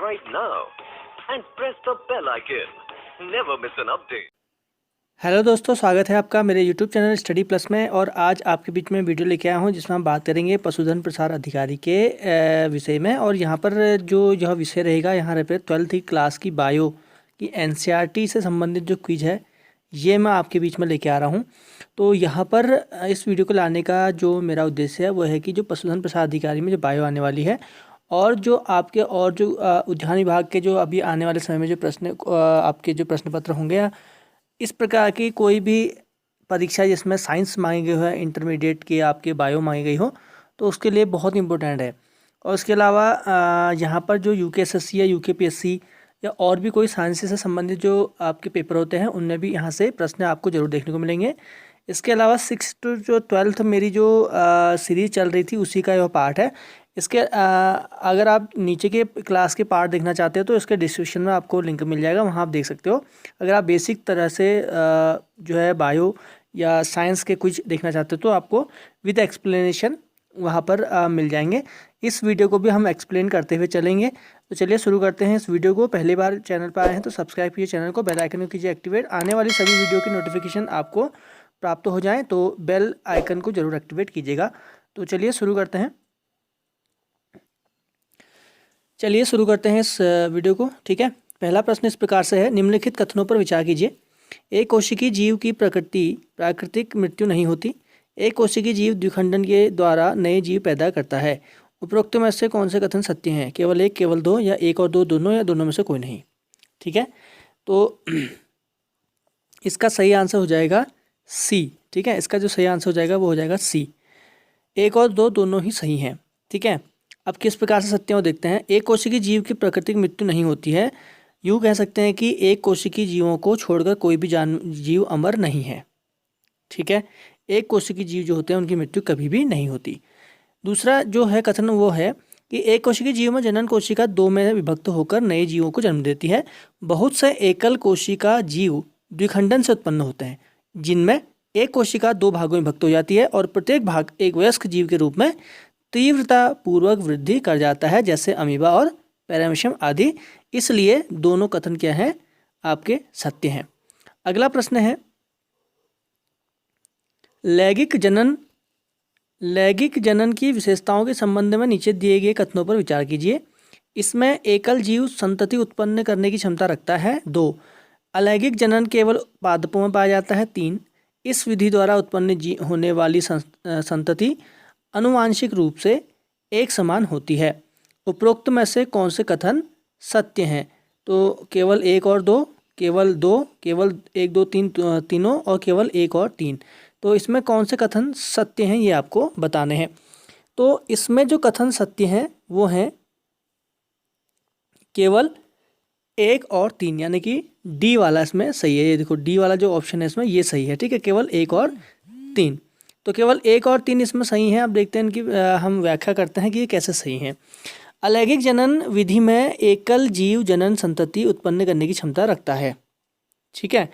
right now and press the bell icon. Never miss an update. Hello दोस्तों, स्वागत है आपका मेरे यूट्यूब चैनल स्टडी प्लस में। और आज आपके बीच में वीडियो लेके आया हूँ जिसमें हम बात करेंगे पशुधन प्रसार अधिकारी के विषय में। और यहाँ पर जो यह विषय रहेगा, यहाँ पे 12th क्लास की बायो की एनसीईआरटी से संबंधित जो क्विज है ये मैं आपके बीच में लेके आ रहा हूँ। तो यहाँ पर इस वीडियो को लाने का जो मेरा उद्देश्य है वो है कि जो पशुधन प्रसार अधिकारी में जो बायो आने वाली है और जो आपके और जो उद्यान विभाग के जो अभी आने वाले समय में जो आपके जो प्रश्न पत्र होंगे, इस प्रकार की कोई भी परीक्षा जिसमें साइंस मांगी गई हो, इंटरमीडिएट की आपके बायो मांगी गई हो, तो उसके लिए बहुत इंपॉर्टेंट है। और उसके अलावा यहाँ पर जो यूकेएसएससी या यूकेपीएससी या और भी कोई साइंस से संबंधित जो आपके पेपर होते हैं उनमें भी यहाँ से प्रश्न आपको जरूर देखने को मिलेंगे। इसके अलावा 6 to जो 12th मेरी जो सीरीज़ चल रही थी उसी का यह पार्ट है। इसके अगर आप नीचे के क्लास के पार्ट देखना चाहते हो तो इसके डिस्क्रिप्शन में आपको लिंक मिल जाएगा, वहाँ आप देख सकते हो। अगर आप बेसिक तरह से जो है बायो या साइंस के कुछ देखना चाहते हो तो आपको विद एक्सप्लेनेशन वहाँ पर मिल जाएंगे। इस वीडियो को भी हम एक्सप्लेन करते हुए चलेंगे। तो चलिए शुरू करते हैं इस वीडियो को। पहली बार चैनल पर आए हैं तो सब्सक्राइब कीजिए चैनल को, बेल आइकन को कीजिए एक्टिवेट। आने वाली सभी वीडियो की नोटिफिकेशन आपको प्राप्त हो जाए तो बेल आइकन को जरूर एक्टिवेट कीजिएगा। तो चलिए शुरू करते हैं इस वीडियो को। ठीक है, पहला प्रश्न इस प्रकार से है, निम्नलिखित कथनों पर विचार कीजिए। एक कोशिकीय जीव की प्राकृतिक मृत्यु नहीं होती। एक कोशिकीय जीव द्विखंडन के द्वारा नए जीव पैदा करता है। उपरोक्त में से कौन से कथन सत्य हैं? केवल एक, केवल दो, या एक और दो दोनों, या दोनों में से कोई नहीं। ठीक है, तो इसका सही आंसर हो जाएगा सी। ठीक है, इसका जो सही आंसर हो जाएगा वो हो जाएगा सी। एक और दो दोनों ही सही हैं। ठीक है, अब किस प्रकार से सत्य हो देखते हैं। एक कोशिकीय जीव की प्राकृतिक मृत्यु नहीं होती है। यूँ कह सकते हैं कि एक कोशिकीय जीवों को छोड़कर कोई भी जीव अमर नहीं है। ठीक है, एक कोशिकीय जीव जो होते हैं उनकी मृत्यु कभी भी नहीं होती। दूसरा जो है कथन वो है कि एक कोशिकीय जीव में जनन कोशिका दो में विभक्त होकर नए जीवों को जन्म देती है। बहुत से एकल कोशिका जीव द्विखंडन से उत्पन्न होते हैं जिनमें एक कोशिका दो भागों में विभक्त हो जाती है और प्रत्येक भाग एक वयस्क जीव के रूप में तीव्रता पूर्वक वृद्धि कर जाता है, जैसे अमीबा और पैरामीशियम आदि। इसलिए दोनों कथन क्या हैं? आपके सत्य हैं। अगला प्रश्न है, लैंगिक जनन की विशेषताओं के संबंध में नीचे दिए गए कथनों पर विचार कीजिए। इसमें एकल जीव संतति उत्पन्न करने की क्षमता रखता है। 2, अलैंगिक जनन केवल पादपों में पाया जाता है। 3, इस विधि द्वारा उत्पन्न होने वाली संतति आनुवांशिक रूप से एक समान होती है। उपरोक्त में से कौन से कथन सत्य हैं? तो केवल एक और दो, केवल दो, केवल एक दो तीन, तीनों, और केवल एक और तीन। तो इसमें कौन से कथन सत्य हैं ये आपको बताने हैं। तो इसमें जो कथन सत्य हैं वो हैं केवल एक और तीन, यानी कि डी वाला इसमें सही है। ये देखो डी वाला जो ऑप्शन है इसमें ये सही है। ठीक है, केवल एक और तीन। तो केवल एक और तीन इसमें सही हैं। अब देखते हैं कि हम व्याख्या करते हैं कि ये कैसे सही हैं। अलैंगिक जनन विधि में एकल जीव जनन संतति उत्पन्न करने की क्षमता रखता है। ठीक है,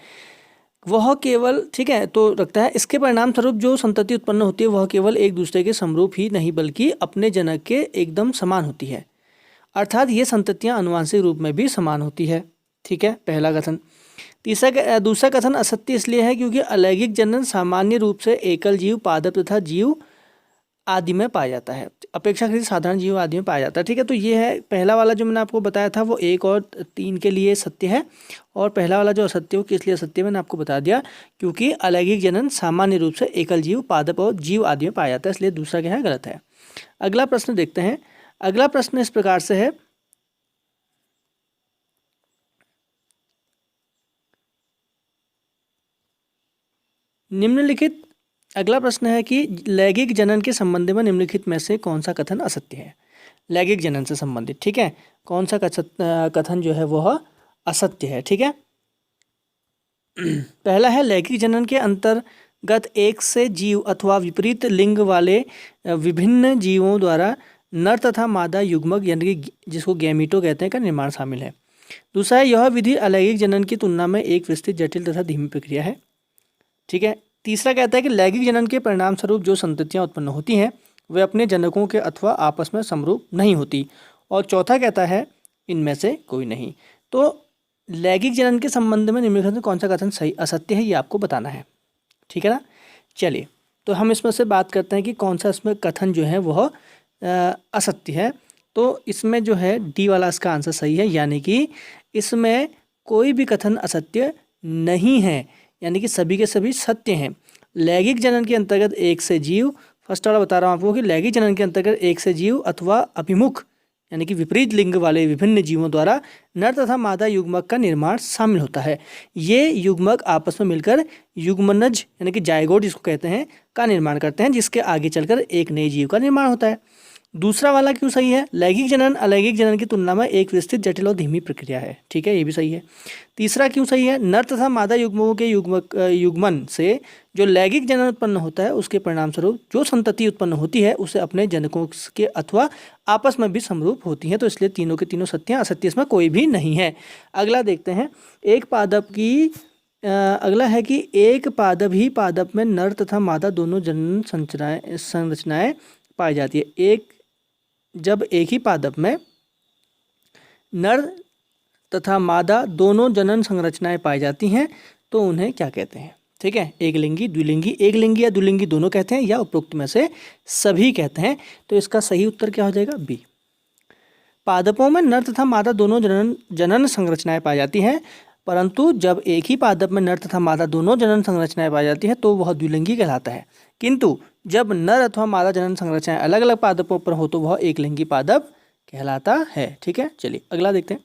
वह केवल, ठीक है, तो रखता है। इसके परिणाम स्वरूप जो संतति उत्पन्न होती है वह केवल एक दूसरे के समरूप ही नहीं बल्कि अपने जनक के एकदम समान होती है, अर्थात ये संततियाँ आनुवांशिक रूप में भी समान होती है। ठीक है, पहला कथन। दूसरा कथन असत्य इसलिए है क्योंकि अलैंगिक जनन सामान्य रूप से एकल जीव, पादप तथा जीव आदि में पाया जाता है, अपेक्षाकृत साधारण जीव आदि में पाया जाता है। ठीक है, तो ये है पहला वाला जो मैंने आपको बताया था वो एक और तीन के लिए सत्य है, और पहला वाला जो असत्य हो किस लिए असत्य मैंने आपको बता दिया, क्योंकि अलैंगिक जनन सामान्य रूप से एकल जीव, पादप और जीव आदि में पाया जाता है, इसलिए दूसरा क्या है? गलत है। अगला प्रश्न देखते हैं। अगला प्रश्न इस प्रकार से है, अगला प्रश्न है कि लैंगिक जनन के संबंध में निम्नलिखित में से कौन सा कथन असत्य है? लैंगिक जनन से संबंधित, ठीक है, कौन सा कथन जो है वह असत्य है? ठीक है, पहला है लैंगिक जनन के अंतर्गत एक से जीव अथवा विपरीत लिंग वाले विभिन्न जीवों द्वारा नर तथा मादा युग्मक यानी कि जिसको गैमीटो कहते हैं का निर्माण शामिल है। दूसरा है यह विधि अलैंगिक जनन की तुलना में एक विस्तृत, जटिल तथा धीमी प्रक्रिया है। ठीक है, तीसरा कहता है कि लैंगिक जनन के परिणाम स्वरूप जो संततियाँ उत्पन्न होती हैं वे अपने जनकों के अथवा आपस में समरूप नहीं होती। और चौथा कहता है इनमें से कोई नहीं। तो लैंगिक जनन के संबंध में निम्नलिखित में कौन सा कथन सही असत्य है, ये आपको बताना है। ठीक है ना। चलिए, तो हम इसमें से बात करते हैं कि कौन सा इसमें कथन जो है वह असत्य है। तो इसमें जो है डी वाला इसका आंसर सही है, यानी कि इसमें कोई भी कथन असत्य नहीं है, यानी कि सभी के सभी सत्य हैं। लैंगिक जनन के अंतर्गत एक से जीव, फर्स्ट वाला बता रहा हूँ आपको कि लैंगिक जनन के अंतर्गत एक से जीव अथवा अभिमुख यानी कि विपरीत लिंग वाले विभिन्न जीवों द्वारा नर तथा मादा युग्मक का निर्माण शामिल होता है। ये युग्मक आपस में मिलकर युग्मनज यानी कि जायगोट जिसको कहते हैं का निर्माण करते हैं, जिसके आगे चलकर एक नए जीव का निर्माण होता है। दूसरा वाला क्यों सही है? लैंगिक जनन अलैंगिक जनन की तुलना में एक विस्तृत, जटिल और धीमी प्रक्रिया है। ठीक है, ये भी सही है। तीसरा क्यों सही है? नर तथा मादा युग्मकों के युग्मन से जो लैंगिक जनन उत्पन्न होता है उसके परिणाम स्वरूप जो संतति उत्पन्न होती है उसे अपने जनकों के अथवा आपस में भी समरूप होती है। तो इसलिए तीनों के तीनों सत्य हैं, असत्य इसमें कोई भी नहीं है। अगला देखते हैं, एक पादप की अगला है कि एक पादप ही पादप में नर तथा मादा दोनों जनन संरचनाएं पाई जाती है। जब एक ही पादप में नर तथा मादा दोनों जनन संरचनाएं पाई जाती हैं तो उन्हें क्या कहते हैं? ठीक है, एक लिंगी, द्विलिंगी, एक लिंगी या द्विलिंगी दोनों कहते हैं, या उपरोक्त में से सभी कहते हैं। तो इसका सही उत्तर क्या हो जाएगा? बी। पादपों में नर तथा मादा दोनों जनन संरचनाएं पाई जाती हैं, परंतु जब एक ही पादप में नर तथा मादा दोनों जनन संरचनाएं पाई जाती हैं तो वह द्विलिंगी कहलाता है। किंतु जब नर अथवा मादा जनन संरचनाएं अलग अलग पादपों पर हो तो वह एक लिंगी पादप कहलाता है। ठीक है, चलिए अगला देखते हैं।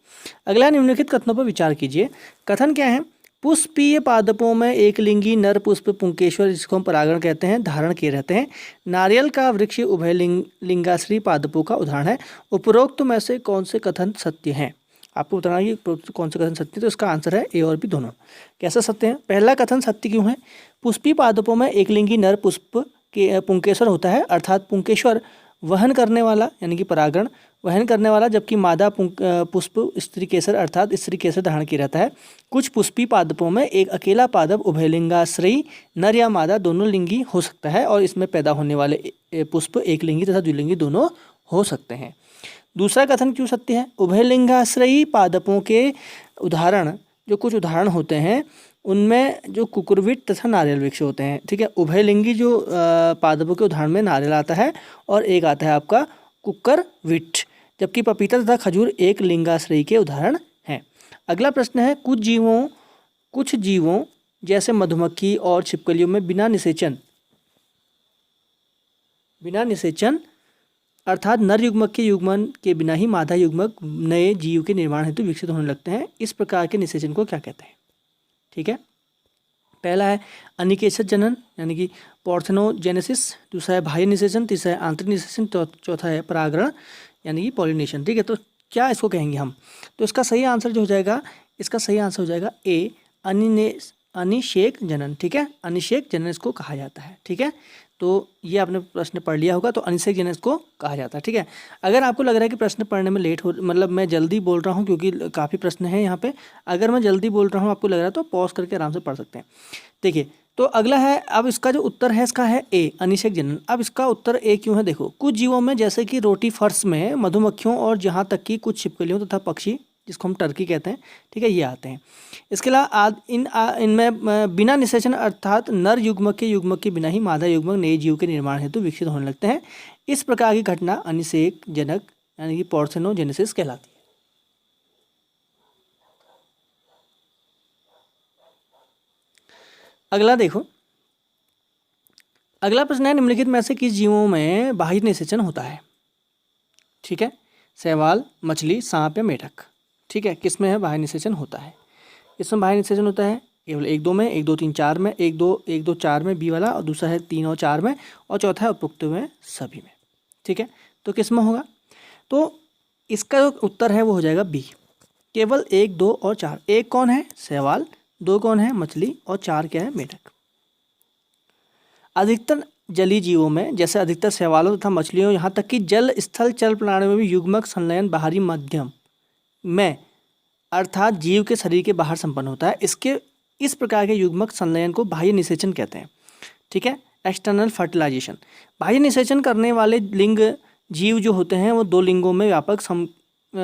अगला निम्नलिखित कथनों पर विचार कीजिए। कथन क्या है? पुष्पीय पादपों में एक लिंगी नर पुष्प पुंकेश्वर, जिसको हम परागण कहते हैं, धारण किए रहते हैं। नारियल का वृक्ष उभय लिंगाश्री पादपों का उदाहरण है। उपरोक्त में से कौन से कथन सत्य हैं? आपको बताना है कि कौन से कथन सत्य है। तो इसका आंसर है ए और बी दोनों। कैसे सत्य है? पहला कथन सत्य क्यों है? पुष्पी पादपों में एक लिंगी नर पुष्प के पुंकेश्वर होता है, अर्थात पुंकेश्वर वहन करने वाला यानी कि परागण वहन करने वाला, जबकि मादा पुष्प स्त्री केसर अर्थात स्त्री केसर धारण किया रहता है। कुछ पुष्पी पादपों में एक अकेला पादप उभयलिंगाश्रयी नर या मादा दोनों लिंगी हो सकता है और इसमें पैदा होने वाले पुष्प एक लिंगी तथा द्विलिंगी दोनों हो सकते हैं। दूसरा कथन क्यों सत्य है? उभयलिंगाश्रयी पादपों के उदाहरण, जो कुछ उदाहरण होते हैं उनमें जो कुकुरविट तथा नारियल वृक्ष होते हैं। ठीक है, उभयलिंगी जो पादपों के उदाहरण में नारियल आता है और एक आता है आपका कुकरविट, जबकि पपीता तथा खजूर एक लिंगाश्रयी के उदाहरण हैं। अगला प्रश्न है, कुछ जीवों जैसे मधुमक्खी और छिपकलियों में बिना निषेचन अर्थात नर युग्मक के युग्मन के बिना ही मादा युग्मक नए जीव के निर्माण हेतु विकसित होने लगते हैं। इस प्रकार के निषेचन को क्या कहते हैं? ठीक है, पहला है अनिकेशत जनन यानी कि पार्थेनोजेनेसिस, दूसरा है बाह्य निषेचन, तीसरा है आंतरिक निषेचन, चौथा है परागण यानी कि पॉलिनेशन। ठीक है, तो क्या इसको कहेंगे हम? तो इसका सही आंसर जो हो जाएगा, इसका सही आंसर हो जाएगा ए, अनिषेक जनन। ठीक है, अनिषेक जनन इसको कहा जाता है। ठीक है, तो ये आपने प्रश्न पढ़ लिया होगा, तो अनिषेक जनन इसको कहा जाता है। ठीक है, अगर आपको लग रहा है कि प्रश्न पढ़ने में लेट हो, मतलब मैं जल्दी बोल रहा हूँ क्योंकि काफ़ी प्रश्न हैं यहाँ पे, अगर मैं जल्दी बोल रहा हूँ आपको लग रहा है तो पॉज करके आराम से पढ़ सकते हैं। देखिए, तो अगला है, अब इसका जो उत्तर है इसका है ए, अनिषेक जनन। अब इसका उत्तर ए क्यों है? देखो, कुछ जीवों में जैसे कि रोटी फर्श में मधुमक्खियों और जहाँ तक कि कुछ छिपकलियों तथा पक्षी जिसको हम टर्की कहते हैं, ठीक है, ये आते हैं। इसके अलावा इनमें बिना निषेचन अर्थात नर युग्मक के बिना ही मादा युग्मक नए जीव के निर्माण हेतु विकसित होने लगते हैं। इस प्रकार की घटना अनिषेक जनक यानी कि पार्थेनोजेनेसिस कहलाती है। अगला देखो, अगला प्रश्न है, निम्नलिखित में से किस जीवों में बाह्य निषेचन होता है? ठीक है, शैवाल, मछली, सांप या मेढक। ठीक है, किस में है बाह्य निषेचन होता है? इसमें बाह्य निषेचन होता है केवल 1 2 में, 1 2 3 4 में, 1 2 4 में बी वाला, और दूसरा है 3 और 4 में, और चौथा है उपरोक्त में सभी में। ठीक है, तो किस में होगा? तो इसका जो उत्तर है वो हो जाएगा बी, केवल 1 2 और 4। 1 कौन है? शैवाल, 2 कौन है? मछली, और 4 क्या है? मेढक। अधिकतर जलीय जीवों में जैसे अधिकतर शैवालों तथा मछलियों, यहाँ तक कि जल स्थल चल प्राणियों में भी युग्मक संलयन बाहरी माध्यम में अर्थात जीव के शरीर के बाहर संपन्न होता है। इस प्रकार के युग्मक संलयन को बाह्य निषेचन कहते हैं। ठीक है, एक्सटर्नल फर्टिलाइजेशन। बाह्य निषेचन करने वाले लिंग जीव जो होते हैं वो 2 लिंगों में व्यापक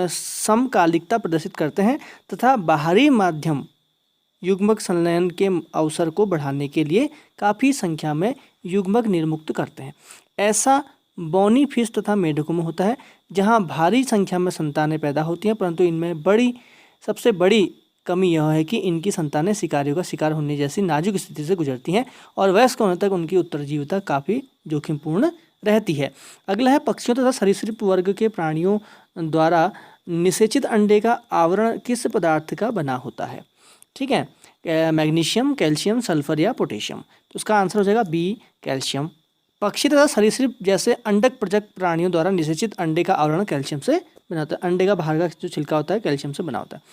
समकालिकता प्रदर्शित करते हैं तथा बाहरी माध्यम युग्मक संलयन के अवसर को बढ़ाने के लिए काफ़ी संख्या में युग्मक निर्मुक्त करते हैं। ऐसा बौनी फिश तथा मेढकों में होता है, जहां भारी संख्या में संतानें पैदा होती हैं, परंतु इनमें सबसे बड़ी कमी यह है कि इनकी संतानें शिकारियों का शिकार होने जैसी नाजुक स्थिति से गुजरती हैं और वयस्क होने तक उनकी उत्तरजीविता काफ़ी जोखिमपूर्ण रहती है। अगला है पक्षियों तथा सरीसृप वर्ग के प्राणियों द्वारा निषेचित अंडे का आवरण किस पदार्थ का बना होता है? ठीक है, मैग्नीशियम, कैल्शियम, सल्फर या पोटेशियम। तो उसका आंसर हो जाएगा बी, कैल्शियम। पक्षी तथा सरीसृप जैसे अंडक प्रजक प्राणियों द्वारा निषेचित अंडे का आवरण कैल्शियम से बना होता है। अंडे का बाहर का जो छिलका होता है कैल्शियम से बना होता है।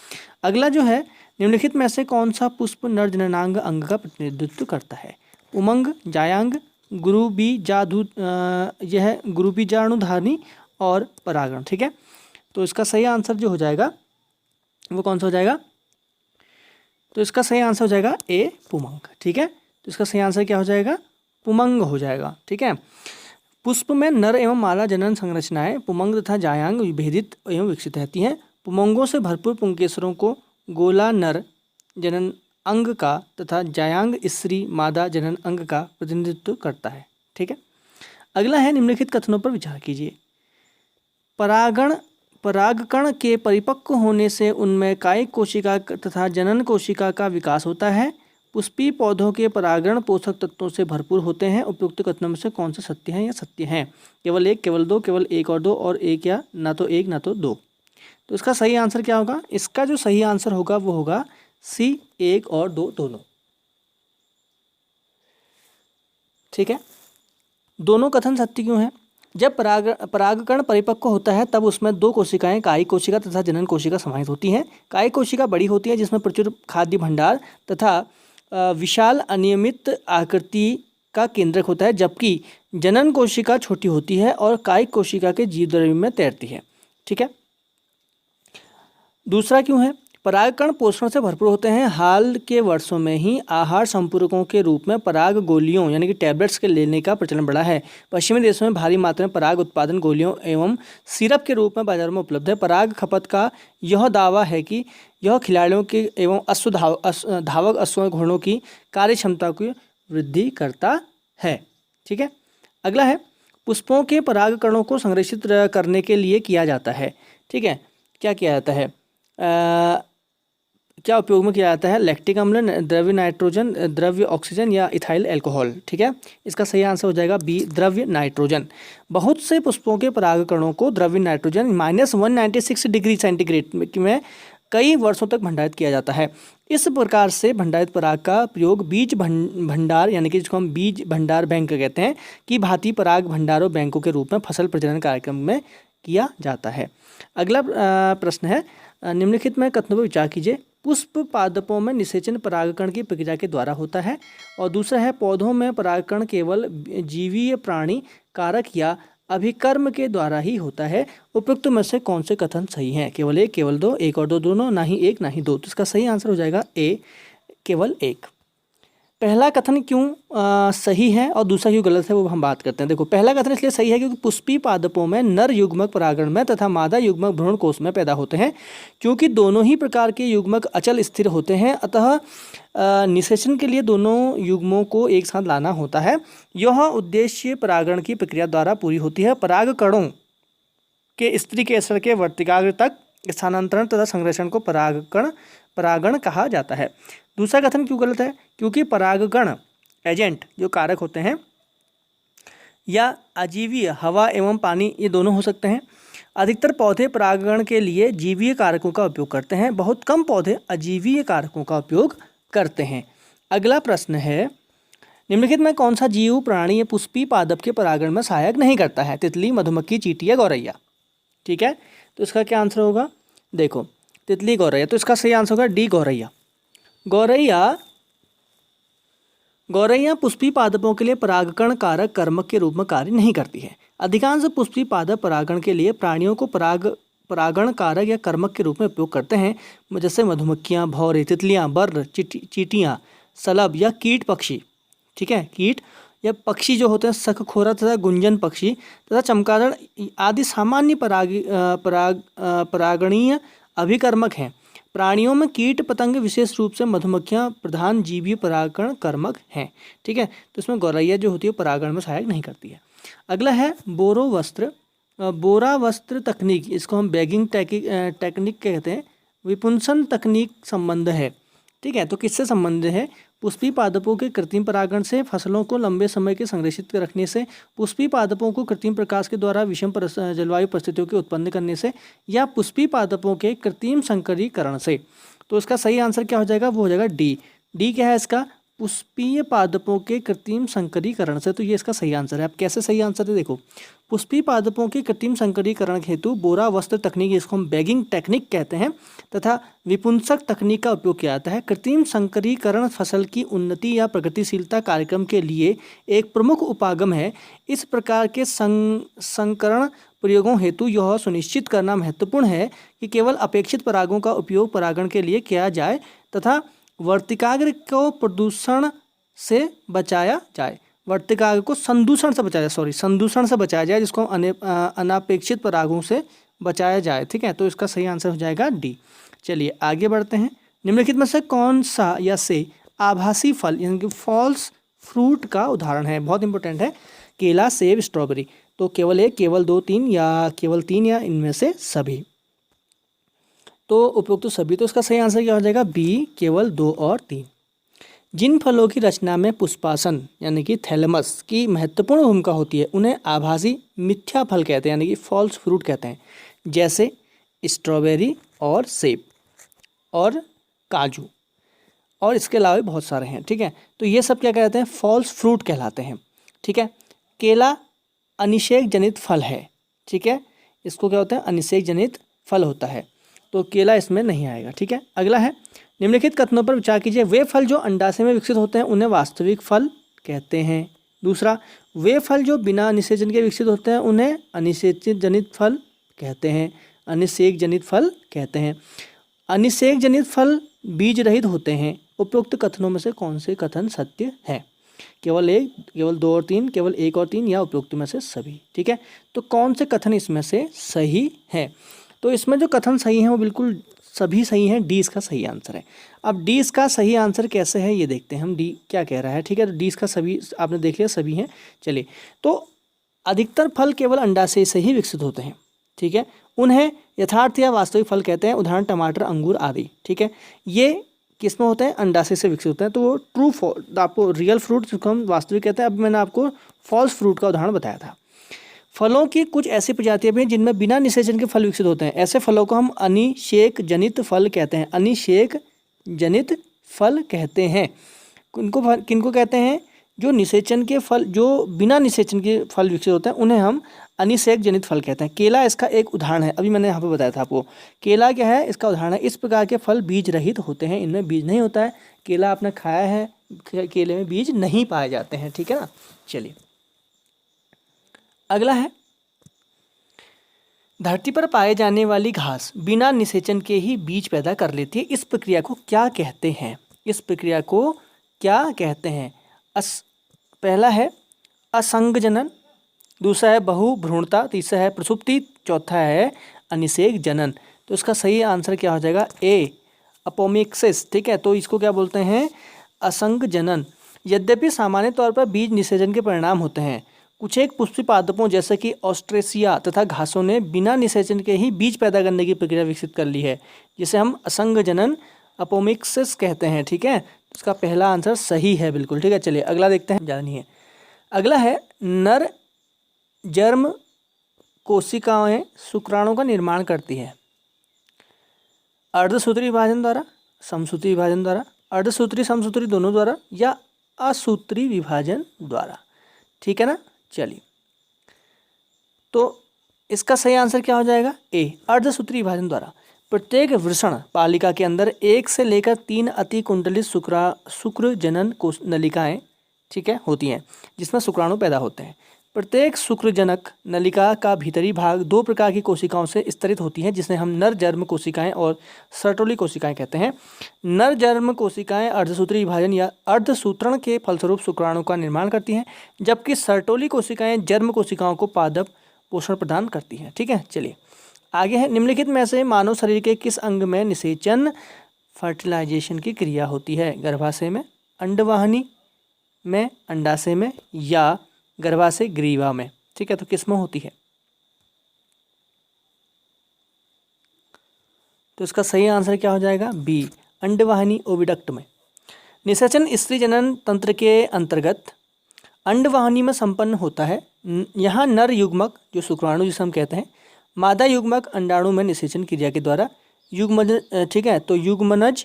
अगला जो है, निम्नलिखित में से कौन सा पुष्प नर जननांग अंग का प्रतिनिधित्व करता है? उमंग, जायांग, यह गुरुबीजाणुधानी और परागण। ठीक है, तो इसका सही आंसर जो हो जाएगा वो कौन सा हो जाएगा? तो इसका सही आंसर हो जाएगा ए, पुमंग। ठीक है, तो इसका सही आंसर क्या हो जाएगा? पुमंग हो जाएगा। ठीक है, पुष्प में नर एवं माला जनन संरचनाएं पुमंग तथा जायांग विभेदित एवं विकसित रहती हैं। पुमंगों से भरपूर पुंकेसरों को गोला नर जनन अंग का तथा जायांग स्त्री मादा जनन अंग का प्रतिनिधित्व करता है। ठीक है, अगला है, निम्नलिखित कथनों पर विचार कीजिए। परागकण के परिपक्व होने से उनमें कायिक कोशिका तथा जनन कोशिका का विकास होता है। पुष्पीय पौधों के परागण पोषक तत्वों से भरपूर होते हैं। उपयुक्त कथनों में से कौन सा सत्य है या सत्य है? केवल एक, केवल दो, केवल एक और दो, और एक या ना तो एक ना तो दो। तो इसका सही आंसर क्या होगा? इसका जो सही आंसर होगा वो होगा सी, एक और दो दोनों। ठीक है, दोनों कथन सत्य क्यों है? जब परागकण परिपक्व होता है तब उसमें दो कोशिकाएं, कायिक कोशिका तथा जनन कोशिका समाहित होती हैं। कायिक कोशिका बड़ी होती है जिसमें प्रचुर खाद्य भंडार तथा विशाल अनियमित आकृति का केंद्रक होता है, जबकि जनन कोशिका छोटी होती है और कायिक कोशिका के जीवद्रव्य में तैरती है। ठीक है, दूसरा क्यों है? परागकण पोषण से भरपूर होते हैं। हाल के वर्षों में ही आहार संपूरकों के रूप में पराग गोलियों यानी कि टैबलेट्स के लेने का प्रचलन बढ़ा है। पश्चिमी देशों में भारी मात्रा में पराग उत्पादन गोलियों एवं सिरप के रूप में बाजार में उपलब्ध है। पराग खपत का यह दावा है कि यह खिलाड़ियों की एवं धावक अश्व घोड़ों की कार्य क्षमता की वृद्धि करता है। ठीक है, अगला है, पुष्पों के परागकणों को संरक्षित करने के लिए किया जाता है। ठीक है, क्या किया जाता है? क्या उपयोग में किया जाता है? लैक्टिक अम्ल, द्रव्य नाइट्रोजन, द्रव्य ऑक्सीजन या इथाइल अल्कोहल। ठीक है, इसका सही आंसर हो जाएगा बी, द्रव्य नाइट्रोजन। बहुत से पुष्पों के परागकणों को द्रव्य नाइट्रोजन -196 डिग्री सेंटीग्रेड में कई वर्षों तक भंडारित किया जाता है। इस प्रकार से भंडारित पराग का प्रयोग बीज भंडार यानी कि जिसको हम बीज भंडार बैंक कहते हैं कि भांति पराग भंडारों बैंकों के रूप में फसल प्रजनन कार्यक्रम में किया जाता है। अगला प्रश्न है, निम्नलिखित में कथनों पर विचार कीजिए। पुष्प पादपों में निषेचन परागकण की प्रक्रिया के द्वारा होता है। और दूसरा है, पौधों में परागकण केवल जीवीय प्राणी कारक या अभिकर्म के द्वारा ही होता है। उपयुक्त में से कौन से कथन सही हैं? केवल एक, केवल दो, एक और दो दोनों, ना ही एक ना ही दो। तो इसका सही आंसर हो जाएगा ए, केवल एक। पहला कथन क्यों सही है और दूसरा क्यों गलत है वो हम बात करते हैं। देखो, पहला कथन इसलिए सही है क्योंकि पुष्पीय पादपों में नर युग्मक परागण में तथा मादा युग्मक भ्रूणकोश में पैदा होते हैं। क्योंकि दोनों ही प्रकार के युग्मक अचल स्थिर होते हैं, अतः निषेचन के लिए दोनों युग्मों को एक साथ लाना होता है। यह उद्देश्य परागण की प्रक्रिया द्वारा पूरी होती है। परागकणों के स्त्री केसर के वर्तिकाग्र तक स्थानांतरण तथा संरक्षण को परागण कहा जाता है। दूसरा कथन क्यों गलत है? क्योंकि परागकण एजेंट जो कारक होते हैं या अजीवीय हवा एवं पानी, ये दोनों हो सकते हैं। अधिकतर पौधे परागकण के लिए जीवीय कारकों का उपयोग करते हैं। बहुत कम पौधे अजीवीय कारकों का उपयोग करते हैं। अगला प्रश्न है, निम्नलिखित में कौन सा जीव प्राणी या पुष्पीय पादप के परागण में सहायक नहीं करता है? तितली, मधुमक्खी, चींटी या गौरैया। ठीक है, तो इसका क्या आंसर होगा? देखो, तितली, गौरैया। तो इसका सही आंसर होगा डी, गौरैया। गौरैया पुष्पीय पादपों के लिए परागकण कारक कर्मक के रूप में कार्य नहीं करती है। अधिकांश पुष्पीय पादप परागण के लिए प्राणियों को परागण कारक या कर्मक के रूप में उपयोग करते हैं, जैसे मधुमक्खियाँ, भौरे, तितलियाँ, बर्र, चींटियाँ, सलब या कीट पक्षी। ठीक है, कीट या पक्षी जो होते हैं शंखखोरा तथा गुंजन पक्षी तथा चमगादड़ आदि सामान्य परागणीय अभिकर्मक हैं। प्राणियों में कीट पतंग विशेष रूप से मधुमक्खियां प्रधान जीवीय परागण कर्मक हैं। ठीक है, तो इसमें गौरैया जो होती है परागण में सहायक नहीं करती है। अगला है बोरा वस्त्र तकनीक, इसको हम बैगिंग टेक्निक कहते हैं। विपुंसन तकनीक संबंध है। ठीक है, तो किससे संबंध है? पुष्पी पादपों के कृत्रिम परागण से, फसलों को लंबे समय के संरक्षित रखने से, पुष्पी पादपों को कृत्रिम प्रकाश के द्वारा विषम जलवायु परिस्थितियों के उत्पन्न करने से, या पुष्पी पादपों के कृत्रिम संकरीकरण से। तो इसका सही आंसर क्या हो जाएगा? वो हो जाएगा डी। डी क्या है इसका? पुष्पीय पादपों के कृत्रिम संकरीकरण से। तो ये इसका सही आंसर है। अब कैसे सही आंसर है देखो, पुष्पी पादपों के कृत्रिम संकरीकरण हेतु बोरा वस्त्र तकनीक, इसको हम बैगिंग टेक्निक कहते हैं, तथा विपुंसक तकनीक का उपयोग किया जाता है। कृत्रिम संकरीकरण फसल की उन्नति या प्रगतिशीलता कार्यक्रम के लिए एक प्रमुख उपागम है। इस प्रकार के संकरण प्रयोगों हेतु यह सुनिश्चित करना महत्वपूर्ण है कि केवल अपेक्षित परागों का उपयोग परागण के लिए किया जाए तथा वर्तिकाग्र को प्रदूषण से बचाया जाए। वर्तिकाग्र को संदूषण से बचाया जाए, संदूषण से बचाया जाए, जिसको अनापेक्षित परागों से बचाया जाए। ठीक है, तो इसका सही आंसर हो जाएगा डी। चलिए आगे बढ़ते हैं। निम्नलिखित में से कौन सा या से आभासी फल यानी कि फॉल्स फ्रूट का उदाहरण है? बहुत इंपॉर्टेंट है। केला, सेब, स्ट्रॉबेरी। तो केवल एक, केवल दो, तीन, या केवल तीन, या इनमें से सभी? तो उपयुक्त तो सभी। तो इसका सही आंसर क्या हो जाएगा? बी, केवल दो और तीन। जिन फलों की रचना में पुष्पासन यानी कि थैलेमस की महत्वपूर्ण भूमिका होती है उन्हें आभासी मिथ्या फल कहते हैं, यानी कि फॉल्स फ्रूट कहते हैं, जैसे स्ट्रॉबेरी और सेब और काजू, और इसके अलावा भी बहुत सारे हैं। ठीक है, तो ये सब क्या कहते हैं? फॉल्स फ्रूट कहलाते हैं। ठीक है, केला अनिषेक जनित फल है। ठीक है, इसको क्या होता है? अनिषेक जनित फल होता है, तो केला इसमें नहीं आएगा। ठीक है, अगला है। निम्नलिखित कथनों पर विचार कीजिए। वे फल जो अंडाशय में विकसित होते हैं उन्हें वास्तविक फल कहते हैं। दूसरा, वे फल जो बिना निषेचन के विकसित होते हैं उन्हें अनिषेचित जनित फल कहते हैं, अनिषेक जनित फल कहते हैं। अनिषेक जनित फल बीज रहित होते हैं। उपयुक्त कथनों में से कौन से कथन सत्य है? केवल एक, केवल दो और तीन, केवल एक और तीन, या उपयुक्त में से सभी? ठीक है, तो कौन से कथन इसमें से सही है? तो इसमें जो कथन सही हैं वो बिल्कुल सभी सही हैं। डी इसका सही आंसर है। अब डी इसका सही आंसर कैसे है ये देखते हैं हम, डी क्या कह रहा है। ठीक है, तो डी इसका सभी आपने देख लिया, सभी हैं। चलिए, तो अधिकतर फल केवल अंडाशय से ही विकसित होते हैं। ठीक है, उन्हें यथार्थ या वास्तविक फल कहते हैं, उदाहरण टमाटर, अंगूर आदि। ठीक है, ये किस में होते हैं? अंडाशय से विकसित होते हैं। तो वो ट्रू फॉल्स, आपको रियल फ्रूट जिसको हम वास्तविक कहते हैं। अब मैंने आपको फॉल्स फ्रूट का उदाहरण बताया था। फलों की कुछ ऐसी प्रजातियां भी हैं जिनमें बिना निषेचन के फल विकसित होते हैं। ऐसे फलों को हम अनिषेक जनित फल कहते हैं। अनिषेक जनित फल कहते हैं। किनको कहते हैं? जो निषेचन के फल, जो बिना निषेचन के फल विकसित होते हैं उन्हें हम अनिषेक जनित फल कहते हैं। केला इसका एक उदाहरण है। अभी मैंने यहाँ पे बताया था आपको, केला क्या है? इसका उदाहरण है। इस प्रकार के फल बीज रहित होते हैं, इनमें बीज नहीं होता है। केला आपने खाया है, केले में बीज नहीं पाए जाते हैं। ठीक है ना। चलिए अगला है। धरती पर पाए जाने वाली घास बिना निषेचन के ही बीज पैदा कर लेती है। इस प्रक्रिया को क्या कहते हैं? इस प्रक्रिया को क्या कहते हैं? पहला है असंगजनन, दूसरा है बहुभ्रूणता, तीसरा है प्रसुप्ति, चौथा है अनिषेक जनन। तो इसका सही आंसर क्या हो जाएगा? ए, अपोमिक्सिस। ठीक है, तो इसको क्या बोलते हैं? असंगजनन। यद्यपि सामान्य तौर पर बीज निषेचन के परिणाम होते हैं, कुछ एक पुष्पी पादपों जैसे कि ऑस्ट्रेसिया तथा घासों ने बिना निषेचन के ही बीज पैदा करने की प्रक्रिया विकसित कर ली है, जिसे हम असंगजनन, अपोमिक्सिस कहते हैं। ठीक है, इसका पहला आंसर सही है बिल्कुल। ठीक है, चलिए अगला देखते हैं, ज़्यादा नहीं है। अगला है नर जर्म कोशिकाएं शुक्राणु का निर्माण करती है अर्धसूत्री विभाजन द्वारा, समसूत्री विभाजन द्वारा, अर्धसूत्री समसूत्री दोनों द्वारा, या असूत्री विभाजन द्वारा। ठीक है ना। चलिए, तो इसका सही आंसर क्या हो जाएगा? ए, अर्धसूत्री विभाजन द्वारा। प्रत्येक वृषण पालिका के अंदर 1 से लेकर 3 अतिकुंडलित शुक्र जनन नलिकाएं, ठीक है, होती हैं, जिसमें शुक्राणु पैदा होते हैं। प्रत्येक शुक्रजनक नलिका का भीतरी भाग दो प्रकार की कोशिकाओं से स्तरित होती है, जिसे हम नर जर्म कोशिकाएं और सर्टोली कोशिकाएं कहते हैं। नर जर्म कोशिकाएं अर्धसूत्री विभाजन या अर्धसूत्रण के फलस्वरूप शुक्राणु का निर्माण करती हैं, जबकि सर्टोली कोशिकाएं जर्म कोशिकाओं को पादप पोषण प्रदान करती हैं। ठीक है, चलिए आगे है। निम्नलिखित में से मानव शरीर के किस अंग में निषेचन फर्टिलाइजेशन की क्रिया होती है? गर्भाशय में, अंडवाहिनी में, अंडाशय में या गर्भाशय ग्रीवा में? ठीक है, तो किस में होती है? तो इसका सही आंसर क्या हो जाएगा? बी, अंडवाहिनी ओविडक्ट में। निषेचन स्त्री जनन तंत्र के अंतर्गत अंडवाहिनी में संपन्न होता है। यहाँ नर युग्मक जो शुक्राणु जिसे हम कहते हैं, मादा युग्मक अंडाणु में निषेचन क्रिया के द्वारा युग्मनज, ठीक है, तो युग्मनज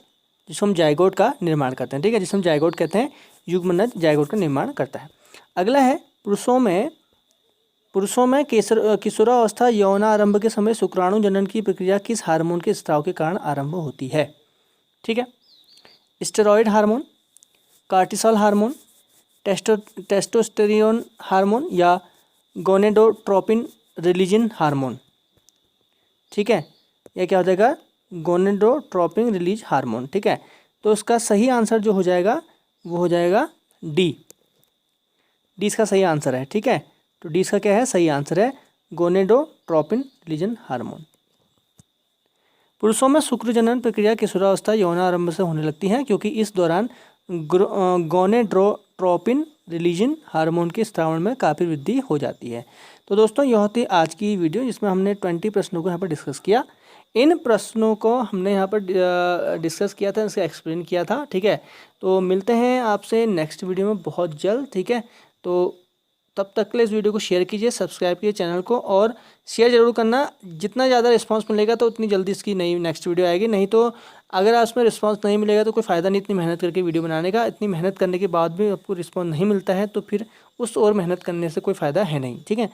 जिसको हम जायगोट का निर्माण करते हैं। ठीक है, जिसे हम जायगोट कहते हैं, युग्मनज जायगोट का निर्माण करता है। अगला है पुरुषों में किशोरावस्था यौनारंभ के समय शुक्राणु जनन की प्रक्रिया किस हार्मोन के स्राव के कारण आरंभ होती है? ठीक है, steroid hormone, cortisol hormone, testosterone hormone या गोनेडोट्रोपिन रिलीजिन हार्मोन? ठीक है, यह क्या हो जाएगा? Gonadotropin release hormone. ठीक है, तो इसका सही आंसर जो हो जाएगा वो हो जाएगा डी। डी इसका सही आंसर है। ठीक है, तो डी इसका क्या है? सही आंसर है गोनेडोट्रोपिन रिलीजन हार्मोन। पुरुषों में शुक्र जनन प्रक्रिया किशोरावस्था यौनारंभ से होने लगती है, क्योंकि इस दौरान गोनेडोट्रोपिन रिलीजन हार्मोन के स्रावण में काफ़ी वृद्धि हो जाती है। तो दोस्तों यह थी आज की वीडियो, जिसमें हमने 20 प्रश्नों को यहाँ पर डिस्कस किया। इन प्रश्नों को हमने यहाँ पर डिस्कस किया था, इसका एक्सप्लेन किया था। ठीक है, तो मिलते हैं आपसे नेक्स्ट वीडियो में बहुत जल्द। ठीक है, तो तब तक के लिए इस वीडियो को शेयर कीजिए, सब्सक्राइब कीजिए चैनल को और शेयर जरूर करना। जितना ज़्यादा रिस्पांस मिलेगा तो उतनी जल्दी इसकी नई नेक्स्ट वीडियो आएगी, नहीं तो अगर उसमें रिस्पांस नहीं मिलेगा तो कोई फ़ायदा नहीं इतनी मेहनत करके वीडियो बनाने का। इतनी मेहनत करने के बाद भी आपको रिस्पांस नहीं मिलता है तो फिर उस और मेहनत करने से कोई फ़ायदा है नहीं। ठीक है।